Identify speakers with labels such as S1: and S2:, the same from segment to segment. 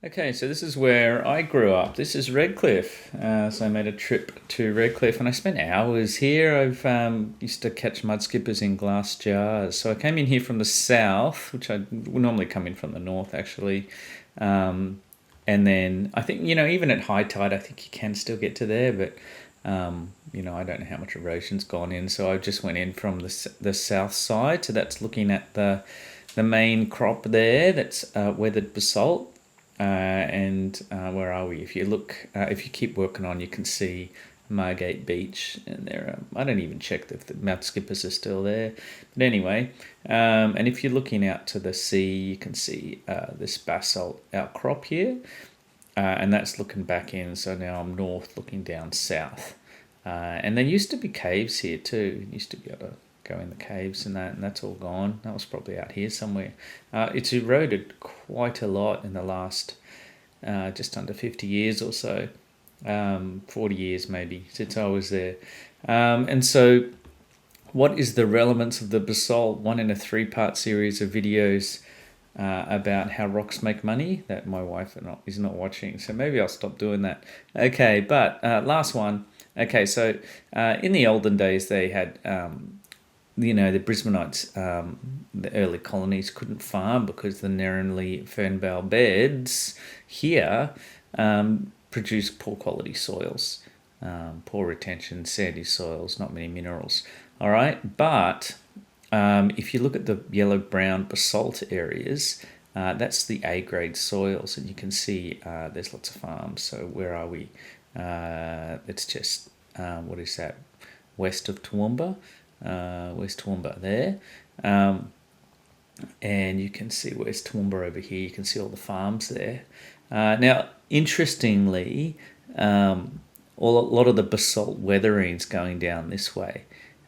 S1: Okay, so this is where I grew up. This is Redcliffe. So I made a trip to Redcliffe and I spent hours here. I've used to catch mud skippers in glass jars. So I came in here from the south, which I would normally come in from the north actually. Um, and then I think, even at high tide, I think you can still get to there, but I don't know how much erosion's gone in. So I just went in from the south side. So that's looking at the main crop there. That's weathered basalt. And where are we? If you look, if you keep working on, you can see Margate Beach, and there. I don't even check if the mud skippers are still there, but anyway. And if you're looking out to the sea, you can see this basalt outcrop here, and that's looking back in. So now I'm north, looking down south, and there used to be caves here too. You used to be able to go in the caves and that's all gone. That was probably out here somewhere. It's eroded quite a lot in the last just under 50 years or so, 40 years maybe since I was there. And so what is the relevance of the basalt? One in a three-part series of videos about how rocks make money that my wife is not watching, so maybe I'll stop doing that. Okay, but last one. Okay, so in the olden days they had the Brisbaneites, the early colonies couldn't farm because the Nerranly fernbough beds here produce poor quality soils, poor retention, sandy soils, not many minerals. All right, but if you look at the yellow-brown basalt areas, that's the A-grade soils, and you can see there's lots of farms. So where are we? It's just, what is that, west of Toowoomba. Where's Toowoomba there? And you can see where's Toowoomba over here. You can see all the farms there. Now, interestingly, a lot of the basalt weathering's going down this way,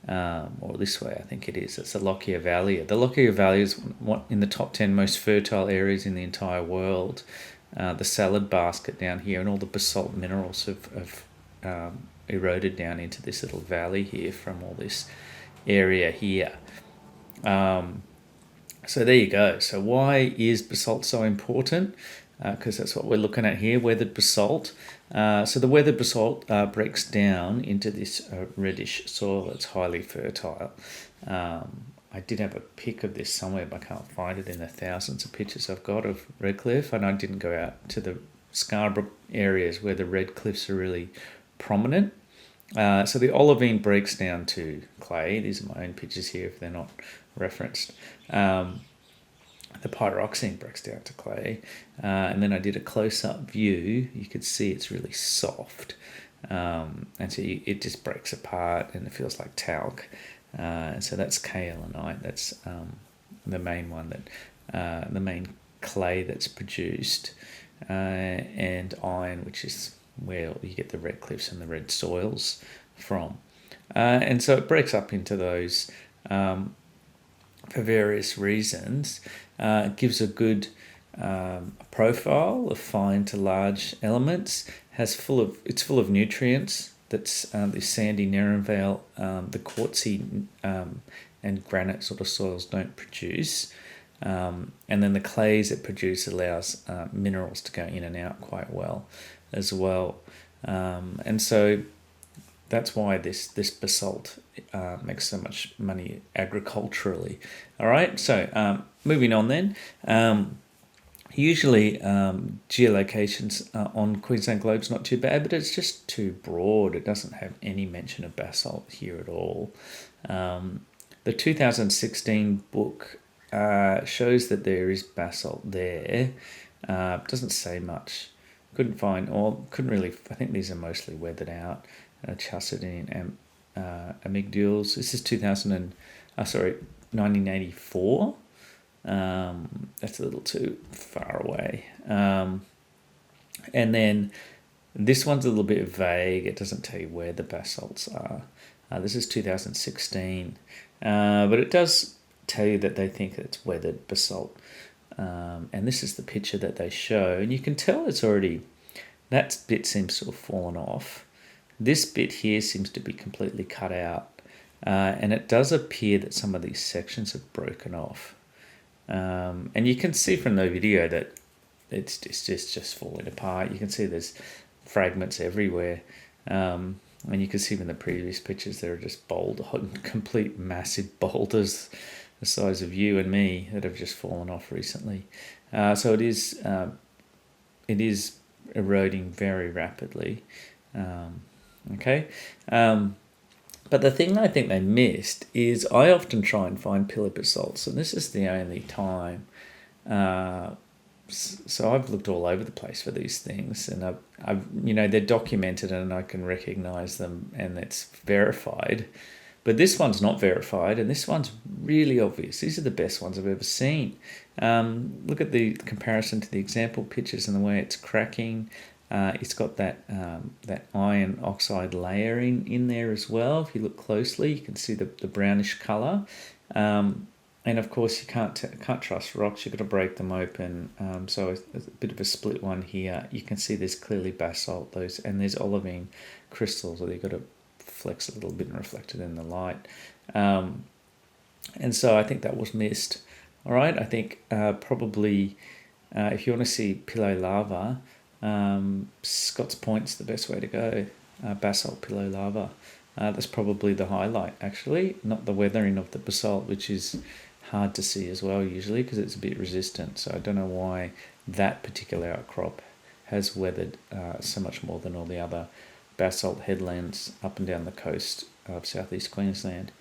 S1: or this way, I think it is. It's the Lockyer Valley. The Lockyer Valley is in the top 10 most fertile areas in the entire world. The salad basket down here, and all the basalt minerals have eroded down into this little valley here from all this area here. So there you go. So why is basalt so important? Because that's what we're looking at here, weathered basalt. So the weathered basalt breaks down into this reddish soil that's highly fertile. I did have a pic of this somewhere, but I can't find it in the thousands of pictures I've got of Redcliffe, and I didn't go out to the Scarborough areas where the Redcliffes are really prominent. So the olivine breaks down to clay. These are my own pictures here if they're not referenced. The pyroxene breaks down to clay. And then I did a close-up view. You could see it's really soft. And so it just breaks apart and it feels like talc. And so that's kaolinite. That's the main one, the main clay that's produced. And iron, which is where you get the red cliffs and the red soils from. And so it breaks up into those for various reasons. It gives a good profile of fine to large elements. It's full of nutrients. That's this sandy Narrenvale, the quartzy and granite sort of soils don't produce. And then the clays it produces allows minerals to go in and out quite well as well. And so that's why this basalt makes so much money agriculturally. All right, so moving on then. Usually geolocations on Queensland Globe's not too bad, but it's just too broad. It doesn't have any mention of basalt here at all. The 2016 book shows that there is basalt there. Doesn't say much. Couldn't really. I think these are mostly weathered out. Chalcedonian and amygdales. This is 1984. That's a little too far away. And then this one's a little bit vague. It doesn't tell you where the basalts are. This is 2016, but it does tell you that they think it's weathered basalt. And this is the picture that they show, and you can tell it's already, that bit seems to have fallen off. This bit here seems to be completely cut out, and it does appear that some of these sections have broken off. And you can see from the video that it's just falling apart. You can see there's fragments everywhere. And you can see in the previous pictures there are just complete massive boulders the size of you and me that have just fallen off recently. So it is eroding very rapidly. Okay. But the thing I think they missed is I often try and find pillar basalts, and this is the only time. So I've looked all over the place for these things, and I've they're documented and I can recognise them, and it's verified. But this one's not verified, and this one's really obvious. These are the best ones I've ever seen. Look at the comparison to the example pictures and the way it's cracking. It's got that iron oxide layer in there as well. If you look closely, you can see the brownish colour. And of course, you can't trust rocks. You've got to break them open. So a bit of a split one here. You can see there's clearly basalt, and there's olivine crystals that you've got to flex a little bit and reflect it in the light. And so I think that was missed. All right, I think probably if you want to see pillow lava, Scott's Point's the best way to go. Basalt pillow lava. That's probably the highlight, actually, not the weathering of the basalt, which is hard to see as well usually because it's a bit resistant. So I don't know why that particular outcrop has weathered so much more than all the other basalt headlands up and down the coast of southeast Queensland.